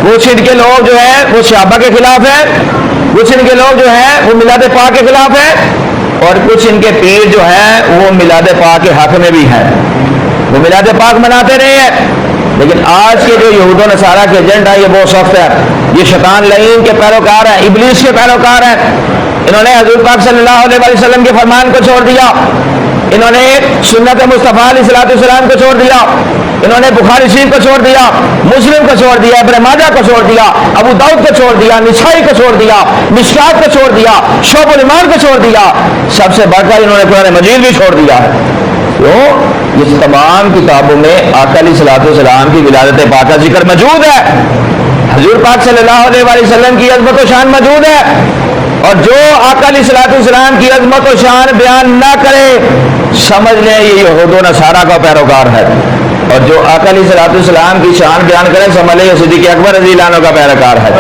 کچھ ان کے لوگ جو ہے وہ صحابہ کے خلاف ہیں، کچھ ان کے لوگ جو ہیں وہ میلاد پاک کے خلاف ہیں، اور کچھ ان کے پیر جو ہیں وہ میلاد پاک کے حق میں بھی ہیں، وہ میلاد پاک مناتے رہے ہیں۔ لیکن آج کے جو یہود و نصارہ کے ایجنٹ ہے یہ بہت سخت ہے، یہ شیطان لعین کے پیروکار ہیں، ابلیس کے پیروکار ہیں۔ انہوں نے حضور پاک صلی اللہ علیہ وسلم کے فرمان کو چھوڑ دیا، انہوں نے سنت مصطفیٰ علیہ السلام کو چھوڑ دیا، انہوں نے بخاری شریف کو چھوڑ دیا، مسلم کو چھوڑ دیا، ابن ماجہ کو چھوڑ دیا، ابو داؤد کو چھوڑ دیا، نسائی کو چھوڑ دیا، مشکات کو چھوڑ دیا، شعب الایمان کو چھوڑ دیا، سب سے بڑھ کر انہوں نے قرآن مجید بھی چھوڑ دیا ہے۔ کیوں؟ اس تمام کتابوں میں آقا علیہ الصلوۃ والسلام کی ولادت پاک کا ذکر موجود ہے، حضور پاک صلی اللہ علیہ وسلم کی عظمت و شان موجود ہے، اور جو آقا علیہ الصلوۃ والسلام کی عظمت و شان بیان نہ کرے سمجھ لیں یہ یہود و نصارہ کا پیروکار ہے، اور جو آقا علیہ الصلوۃ والسلام کی شان بیان کرے سمجھ لیں یہ صدیق اکبر رضی اللہ عنہ کا پیروکار ہے۔